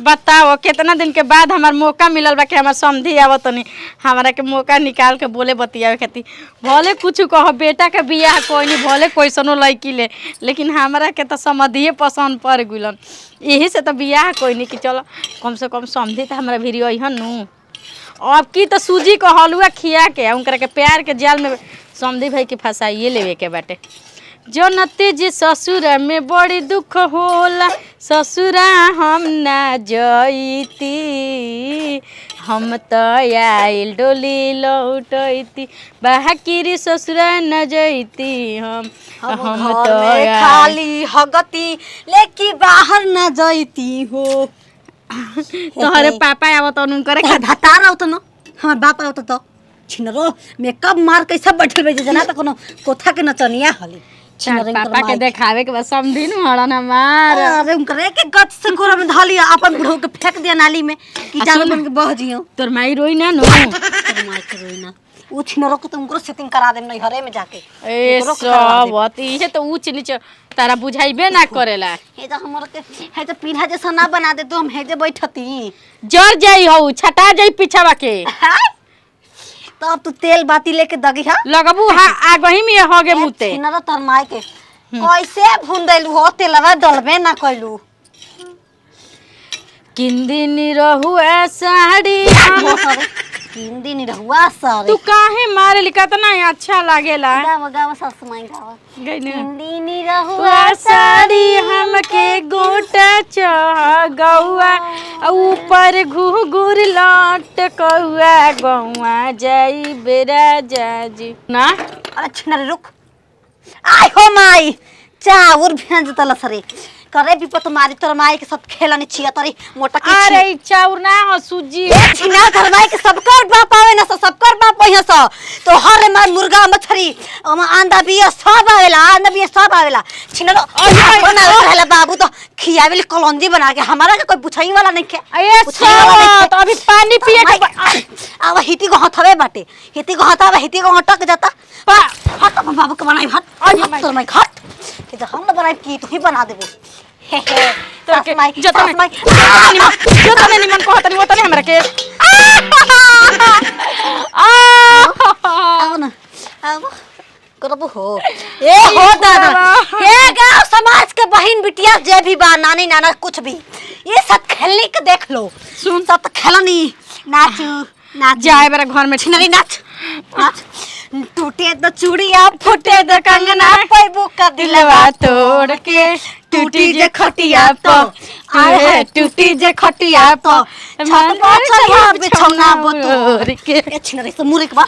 बताओ कितना दिन के बाद हमार मौका मिलल बा कि हमार समधी आवत नहीं हमारा के मौका निकाल के बोले बतियावे खातिर। भले कुछ कह बेटा के बियाह कोई नहीं भले कैसनो लड़की ले लेकिन हमारा के तो समधिए पसंद पड़ गइलन। यही से तो बियाह कोई नहीं कि चलो कम से कम समधी तो हमारा भिरी अइहन नु। अब की तो सूजी को हलुआ खिया के उनकरा के प्यार के जाल में समधी भाई के फंसाइए लेवे के बाटे। जो नतीजे ससुर में बड़ी दुख होला ससुरा हम ना जईती हम तो आइल डोली लौटती बाहर ससुरा न जईती हम तो खाली हगती लेकी बाहर न जईती हो। तोहरे पापा आवत उनकर भता रहत न हमर बाप आवत तो छिनरो मेकअप मार कैसे बैठल बे जना त कोनो कोठा के नचनिया हली पापा के देखावे के बस समझी नु हड़न हमार। अरे उनकर एक गत से कोरा में धाली अपन बुढ़ऊ के फेंक दिया नाली में कि जान बन के बह जियो। तोर माई रोई ना नो तोर माई के रोई ना उ छिनरो के तुमको सेटिंग करा देम नहीं हरे में जाके ए सब इहे तो ऊंच नीच तारा बुझाइबे ना करेला। हे तो हमर के हे तो पीढ़ा जैसा ना बना दे तो हम हे जे बैठती जर जाई हो छटा जाई पीछावा के तो अब तू तेल बाती लेके दगी हा लगबू हा आगही में होगे मुते छिनरो तोर माई के कैसे भून देलू हो तेलवा डलबे ना कइलू किंदिनी रहू साड़ी तीन दिन रहुआ सारे तू काहे मारे लिखा तो ना अच्छा लागेला गावा गावा सासु माई गावा गइने तीन दिन रहुआ साड़ी हमके गोटा चह गौआ ऊपर घुघुर लट कौआ गौआ जाई बेरा जाजी ना। अरे छिनरे रुक आय हो माई चाउर भेज तल सरे करे भी पत मारी तोर माई के साथ खेलनी छिया तरी मोटा के अरे चाउर ना हो सूजी छिना तोर माई के सबकर बाप आवे ना सबकर बाप पहिया स तो हर मार मुर्गा मछली अंडा भी सब आवेला छिनरो बना रहला बाबू तो खियावेल कलंजी बना के हमारा के कोई पूछई वाला नहीं के ए तो अभी पानी पिए के अब हिती को हथवे बाटे हिती को हथावे हिती को हटक जाता हट बाबू के बनाई हट तोर माई हट कि तो हम ना बनाई की तू ही बना देबो हे हे तो के जतने निमन को हतनी वो तने हमरा के आओ ना आओ करबो हो ए हो दादा हे गांव समाज के बहन बिटिया जे भी बा नानी नाना कुछ भी ये सब खेलने के देख लो सुन सब तो खेलनी नाचू नाच जाए मेरा घर में छिनरी नाच नाच टूटे तो चूड़िया फूटे तो कंगना पैबू का दिलवा तोड़ के टूटी जे खटिया तो टूटी जे खटिया तो छत पर चढ़ा बिछौना बतोड़ के छिनरी से मुरे के बा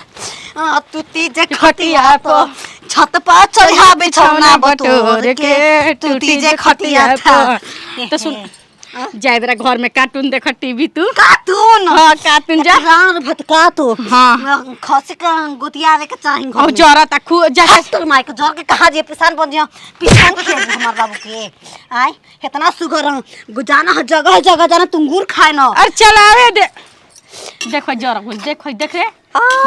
टूटी जे खटिया तो छत पर चढ़ा बिछौना बतोड़ के टूटी जे खटिया तो सुन जाए मेरा घर में कार्टून देख टीवी तू कार्टून हां कार्टून जा रान भटका तो हां खसे का गोतियावे के चाहि और जरा त खु जा तोर माई के जर के कहा जे पिसान बन जियो पिसान खेल हमर बाबू के आय इतना सुगर गुजाना जगह जगह जाना तुंगूर खाए न अरे चलावे दे देखो जरा बोल देखो देख रे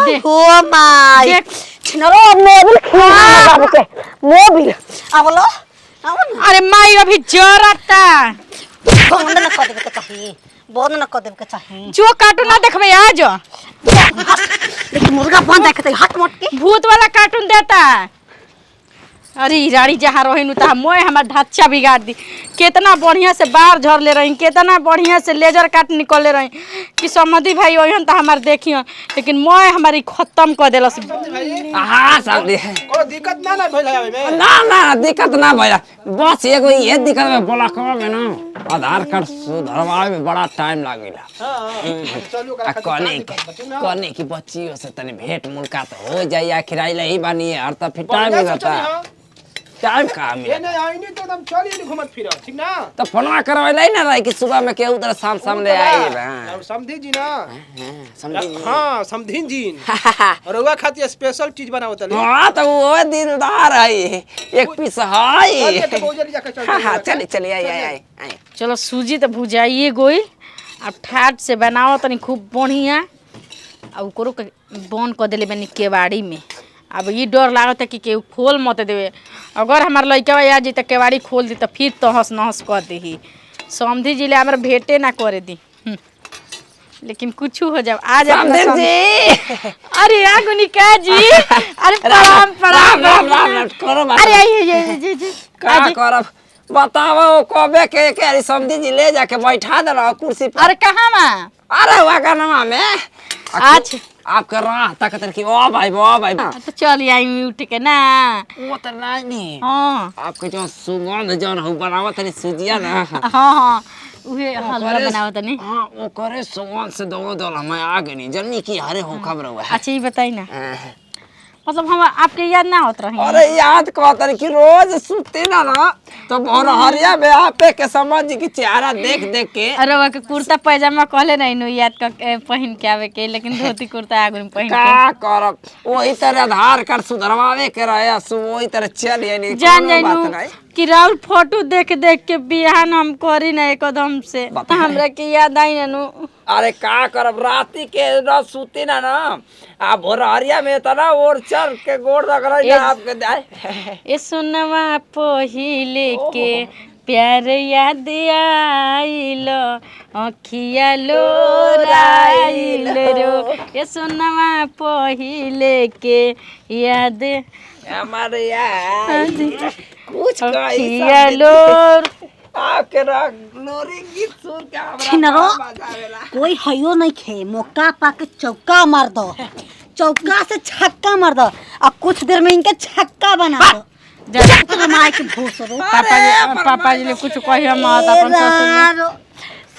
देख ओ माई देख छिनरो मोबिल खेल बाबू के मोबिल आवलो अरे माई अभी जरता बंद न कर देवे के चाहिए बंद न कर देवे के चाहिए जो कार्टून ना देखबे आज लेकिन मुर्गा बंद देखे हट मट के भूत वाला कार्टून देता। अरे रानी जहाँ रही ता मोए हमार ढांचा बिगाड़ दी कितना बढ़िया से बाहर झर ले रही कितना बढ़िया से लेजर काट निकल ले रही कि समधी भाई ओहन तो हमार देखियो लेकिन मोए हमारी खत्म कर देलस। हां सब दे कोनो दिक्कत ना भइला आवे में ना दिक्कत ना भइला बस एगो ये दिक्कत में बोला कब में ना आधार कार्ड सुधरवावे में बड़ा टाइम लागेला। हां चलो कने की बच्चियों से तने भेंट मुलाकात हो जाई आखिर आइला ही बानी हर त फिर टाइम लगता टाइम का मिले नहीं आईनी तो एकदम चली घुमत फिर ठीक ना तो फोनवा करवाइला ही ना रही कि सुबह में के उधर शाम सामने आई बा समधी जी ना समझी हां समधीन जी रउआ खातिर स्पेशल चीज बनावत ले हां तो वो दिलदार है एक पीस है हां चली आई चलो सूजी तो भुजाइए गोई अब ठाट से बनाओ तनी खूब बढ़िया आ ओकरो के बन कर देले बनी केवाड़ी में। अब ये डर लागत है कि केहू खोल मत देवे अगर हमार लइका आ जी तो केवाड़ी खोल दी तो फिर तहस नहस कर देही समधी जी ले हमरा भेटे ना करे दी लेकिन कुछ हो जाओ आ जा समधी जी अरे आगुनिका जी अरे प्रणाम प्रणाम राम करो बात अरे ये जी का करब बताओ कबे के समधी जी ले जाके बैठा दे रहा कुर्सी पर अरे कहाँ में अरे वागनमा में अच्छा आपके राह तक की ओ भाई तो चल आई उठ के ना वो तो नहीं हाँ आपके जो सुगंध जौन हो बनावत तनी सुजिया ना हाँ उहे हलवा बनावत नहीं हां वो करे सुगंध से दो मैं आ गई जन्नी की हरे हो खबर हुआ अच्छा ये बताई ना मतलब हम आपके याद ना होत रही अरे याद कहतन कि रोज सुते ना तो भोरहरिया में आपे के समझ की चेहरा देख देख के अरे वो के कुर्ता पैजामा कहले नहीं नो याद का पहन के आवे के लेकिन धोती कुर्ता आगु में पहन का करब वही तरह आधार कार्ड सुधरवावे के रहे सो वही तरह चल नहीं जान जाइनु कि राउर फोटो देख देख के बिहान हम करी ना एकदम से हमरा के याद आई नु अरे का करब राती के न सुती ना आ भोरहरिया में तना और चल के गोड़ रख रही आपके दाई ए सुनवा पहिले के प्यार याद आइल अखिया लोराइल रो ए सुनवा पहिले के याद हमारे यार कुछ अखिया लोर आपके लोरी गीत सुन के छिनरो हमरा कोई हयो नहीं खे मौका पाके चौका मार दो चौका से छक्का मार दो अब कुछ देर में इनके छक्का बना दो जब माय के भूसरो पापा जी ले कुछ कही हम अपन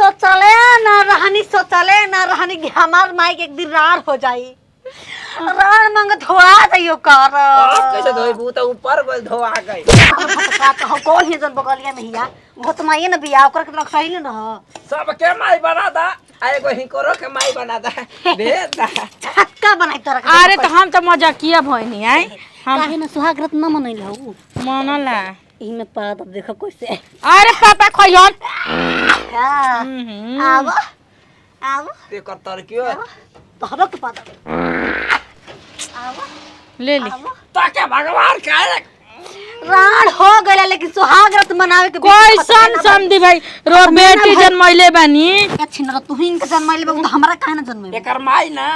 सोचले ना रहनी कि हमार माई के एक दिन रार हो जाई रार मंग धोआ जाइयो कर कैसे धोई बू तो ऊपर गोल धोआ गई हो कौन है जन बगलिया में हिया वो तो माई न बिया ओकर के रख सही न सब के माई बना दा एगो हिकोरो के माई बना दा दे दा छक्का बनाई तोरा अरे तो हम तो मजाकिया भइनी आई हम काहे न सुहाग रत न मनैल हऊ मनला ई में पा तब देखो कैसे अरे पापा खइयन आव आव ते कर तर क्यों तोहरो के पा आव ले ली ताके भगवान काहे राण हो गले लेकिन सुहाग रत मनावे के कैसन समधी भाई रो बेटी जन्मैले बानी अच्छी न तू ही इनके जन्मैले बा हमरा काहे न जन्मैले एकर माई ना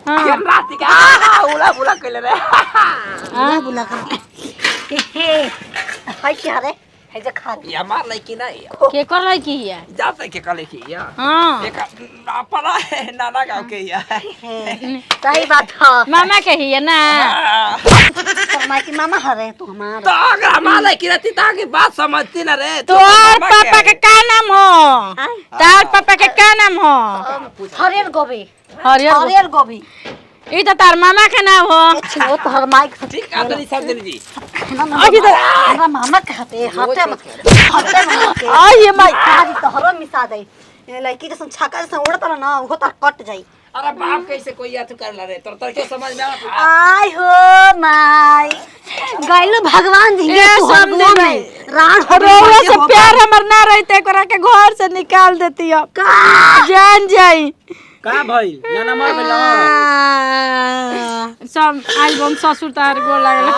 हाँ। ये राती के उला बुला कइले रे आ बुला कर हे हाय क्या रे है जे खा ये हमार लड़की नहीं के कर लै की है जाते के कले की या हां एक अपना नाना गांव के या सही बात है मामा के ही है ना माई की मामा हरे तू हमारा तो अगर हमार लड़की रहती ताकि बात समझती ना रे तो और पापा के का नाम हो तार पापा के का नाम हो हरियर गोभी हरियर हरियर गोभी ई तो तार मामा के नाम हो अच्छा वो तो हर माई के ठीक है तनी सब जी अभी तो हमरा मामा कहते हते हते आ ये माई आज तो हरो मिसा दे लड़की जैसे छक्का जैसे उड़ता ना वो तो कट जाई अरे बाप कैसे कोई याद कर ला रे तर क्यों समझ में आता आय हो माई गइल भगवान जी ये समझे भाई राण रोवा से प्यार हमर ना रहते करा के घर से निकाल देती हो जान जाई का भइल नाना मर गेल सब आई बम ससुर तार गोर लागल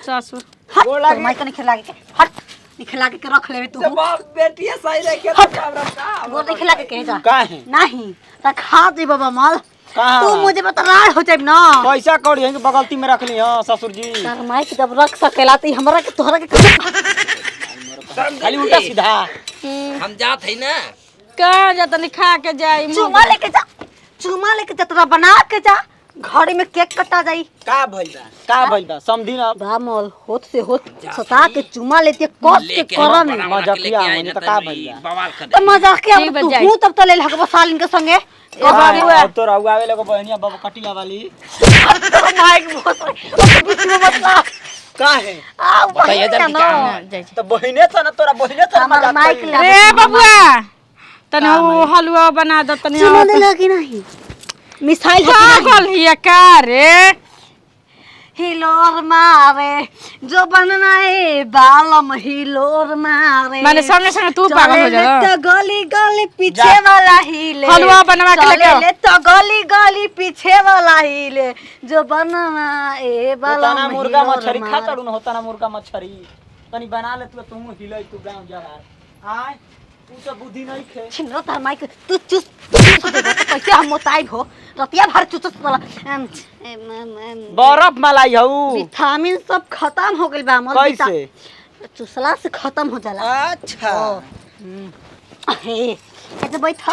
ससुर गोड़ लागे माई कने खिला के हट निखला के रख लेबे तू बाप बेटी सही रे के हमरा का गोड़ निखला के जा काहे नहीं त खा दे बाबा माल कहाँ? तू मुझे बता राण हो जाए ना पैसा कौड़ी है बगलती में रख ली हां ससुर जी तार माई के जब रख सकेला त हमरा के तोहरा के खाली उल्टा सीधा हम जात है ना कहाँ जातनी खा के जाई चुमा लेके जा तोरा बना के जा घड़ी में केक कटा जाई का भइल बा समझी ना बामल होत से होत सता के चुमा लेते कस के करन मजाकिया होने त का भइल बा बवाल कर त मजाकिया तू हूं तब त ले लगबो सालिन के संगे अब तो रहुआवे लगो बहनिया बाबू कटिया वाली माइक बहुत बीच में मत ला का है बताइए जल्दी क्या तो बहिने था ना तोरा बहिने था हमारा माइक ले रे बबुआ तने वो हलवा बना दो तने चुमा दे लगी नहीं मिसाइल पागल हिया का रे हिलोर मारे जो बनना है बालम हिलोर मारे माने संगे संगे तू पागल हो जा तो गली गली पीछे वाला हिले हलवा बनवा के लेके आओ। चले तो गली गली पीछे वाला हिले जो बनना ए होता बालम ना मुर्गा हिलोर मछरी मारे। खाता ना होता ना मुर्गा मछरी तनी बना ले तू हिलै तू गांव जा आय तू तो बुद्धि नहीं खे छिनरो तार माई के तू चुस देबो तो कैसे हम मोताइब हो रतिया भर चुस वाला बर्फ मलाई हऊ विटामिन सब खत्म हो गइल बा हमर कैसे चुसला से खत्म हो जाला अच्छा हे ऐसे बैठ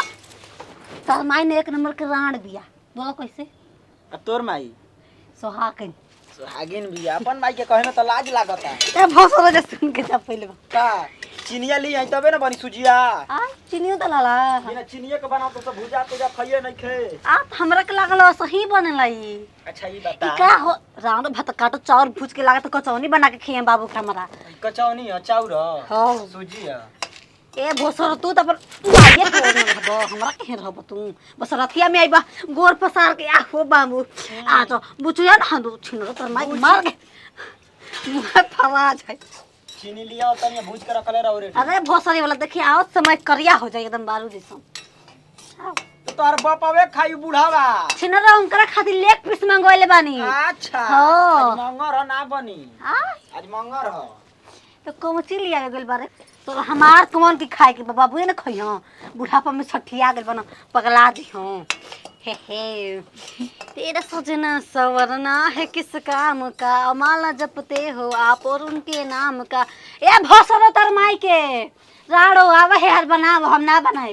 तार माई ने एक नंबर के राण बिया बोलो कैसे आ तोर माई सोहागन सुहागिन भी अपन माई के कहे में तो लाज लागता ए भोसरो जे सुन के जा पहिले का चिनिया ली आई तबे ना बनी सुजिया आ चिनियो त लाला बिना चिनिया के बनाओ तो सब भुजा तुजा खाइए नहीं खे आप हमरा के लागल सही बनेला ई अच्छा ये बता का हो राउंड भात काटो चाउर भूज के लागत कचौनी बना के खिए बाबू के हमरा कचौनी है चाउर हो सूजी है ए भोसरो तू त पर आइए तो रहबो हमरा के रहबो तू बस रतिया में आइबा गोर पसार के आहो बाबू आ तो बुचुया ना दो छिनरो तर मार मार के मुंह फरा जाए चीनी लिया तनी भूज के रखले रहो रे अरे भोसरी वाला देखिए आओ समय करिया हो जाए एकदम बारू जैसा तो तोर बाप आवे खाई बुढ़ावा छिनरो उनकरा खातिर लेग पीस मंगवाइले बानी अच्छा हाँ। आज मंगर हो ना बनी आ आज मंगर हो तो कौची लिया गेल बारे तो हमार कौन की खाए के बाबू ने खइयो बुढ़ापा में छठिया गेल बना पगला दी हूं हे तेरा सजना सवरना है किस काम का माला जपते हो आप और उनके नाम का ए भोसरो तर माई के राड़ो आवे है हर बनाव हम ना बनाए